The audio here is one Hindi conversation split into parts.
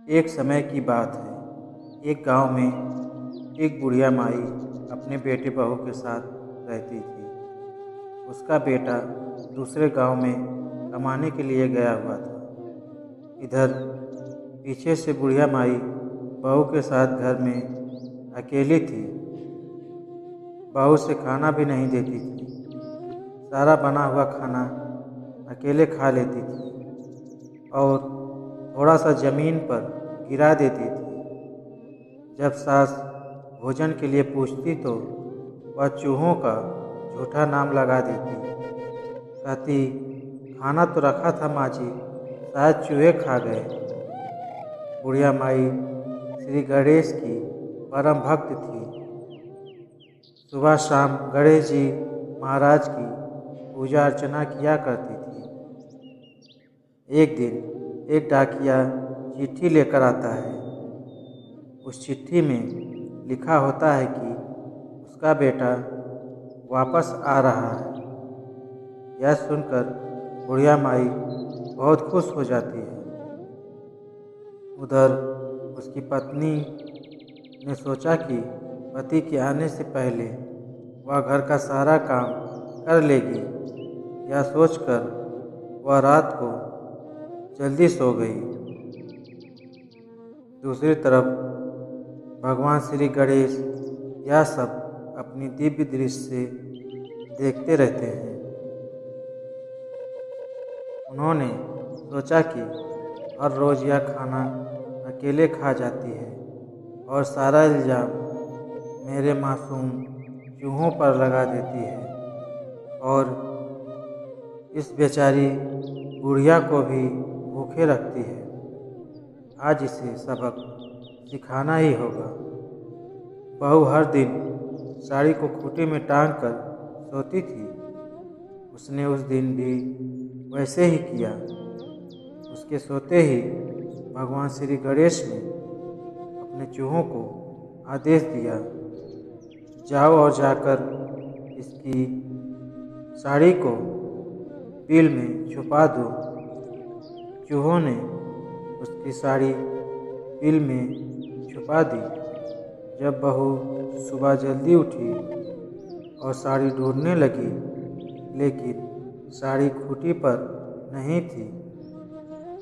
एक समय की बात है। एक गांव में एक बुढ़िया माई अपने बेटे बहू के साथ रहती थी। उसका बेटा दूसरे गांव में कमाने के लिए गया हुआ था। इधर पीछे से बुढ़िया माई बहू के साथ घर में अकेली थी। बहू से खाना भी नहीं देती थी। सारा बना हुआ खाना अकेले खा लेती थी और थोड़ा सा जमीन पर गिरा देती थी। जब सास भोजन के लिए पूछती तो वह चूहों का झूठा नाम लगा देती। कहती, खाना तो रखा था माँ जी, शायद चूहे खा गए। बुढ़िया माई श्री गणेश की परम भक्त थी। सुबह शाम गणेश जी महाराज की पूजा अर्चना किया करती थी। एक दिन एक डाकिया चिट्ठी लेकर आता है। उस चिट्ठी में लिखा होता है कि उसका बेटा वापस आ रहा है। यह सुनकर बुढ़िया माई बहुत खुश हो जाती है। उधर उसकी पत्नी ने सोचा कि पति के आने से पहले वह घर का सारा काम कर लेगी। यह सोचकर वह रात को जल्दी सो गई। दूसरी तरफ भगवान श्री गणेश यह सब अपनी दिव्य दृष्टि से देखते रहते हैं। उन्होंने सोचा कि हर रोज़ यह खाना अकेले खा जाती है और सारा इल्ज़ाम मेरे मासूम चूहों पर लगा देती है और इस बेचारी बुढ़िया को भी भूखे रखती है। आज इसे सबक सिखाना ही होगा। बहू हर दिन साड़ी को खूंटी में टांग कर सोती थी। उसने उस दिन भी वैसे ही किया। उसके सोते ही भगवान श्री गणेश ने अपने चूहों को आदेश दिया, जाओ और जाकर इसकी साड़ी को बिल में छुपा दो। चूहों ने उसकी साड़ी बिल में छुपा दी। जब बहू सुबह जल्दी उठी और साड़ी ढूंढने लगी, लेकिन साड़ी खूंटी पर नहीं थी।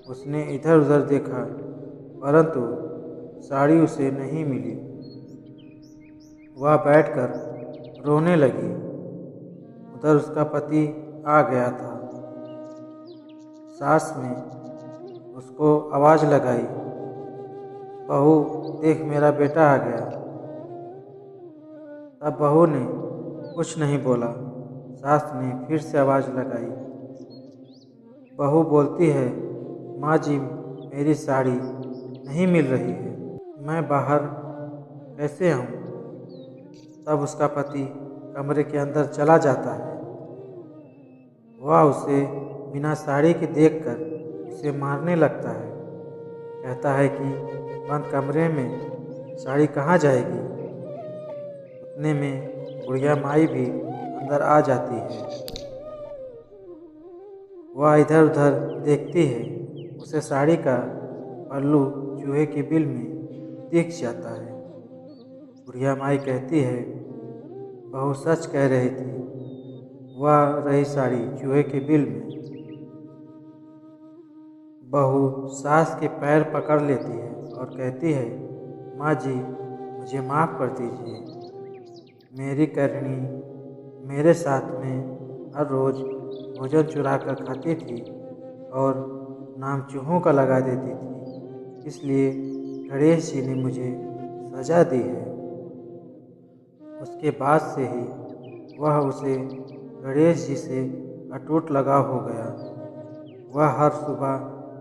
उसने इधर उधर देखा, परंतु साड़ी उसे नहीं मिली। वह बैठकर रोने लगी। उधर उसका पति आ गया था। सास ने उसको आवाज़ लगाई, बहू देख मेरा बेटा आ गया। तब बहू ने कुछ नहीं बोला। सास ने फिर से आवाज़ लगाई। बहू बोलती है, माँ जी मेरी साड़ी नहीं मिल रही है, मैं बाहर कैसे आऊँ? तब उसका पति कमरे के अंदर चला जाता है। वह उसे बिना साड़ी के देखकर उसे मारने लगता है। कहता है कि बंद कमरे में साड़ी कहाँ जाएगी? उतने में बुढ़िया माई भी अंदर आ जाती है। वह इधर उधर देखती है। उसे साड़ी का पल्लू चूहे के बिल में दिख जाता है। बुढ़िया माई कहती है, बहू सच कह रही थी, वह रही साड़ी चूहे के बिल में। बहू सास के पैर पकड़ लेती है और कहती है, माँ जी मुझे माफ़ कर दीजिए। मेरी करनी मेरे साथ में हर रोज़ भोजन चुरा कर खाती थी और नाम चूहों का लगा देती थी, इसलिए गणेश जी ने मुझे सजा दी है। उसके बाद से ही वह उसे गणेश जी से अटूट लगाव हो गया। वह हर सुबह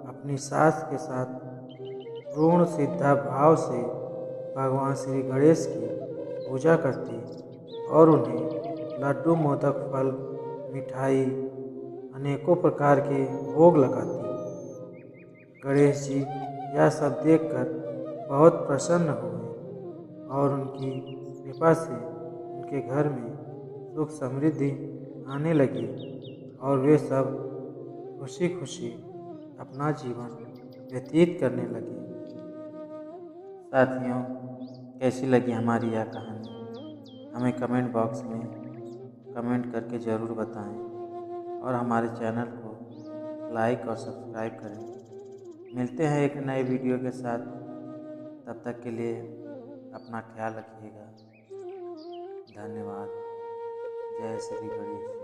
अपनी सास के साथ पूर्ण श्रद्धा भाव से भगवान श्री गणेश की पूजा करती और उन्हें लड्डू, मोदक, फल, मिठाई, अनेकों प्रकार के भोग लगाती। गणेश जी यह सब देखकर बहुत प्रसन्न हुए और उनकी कृपा से उनके घर में सुख समृद्धि आने लगी और वे सब खुशी खुशी अपना जीवन व्यतीत करने लगे। साथियों, कैसी लगी हमारी यह कहानी हमें कमेंट बॉक्स में कमेंट करके ज़रूर बताएं और हमारे चैनल को लाइक और सब्सक्राइब करें। मिलते हैं एक नए वीडियो के साथ, तब तक के लिए अपना ख्याल रखिएगा। धन्यवाद। जय श्री गणेश।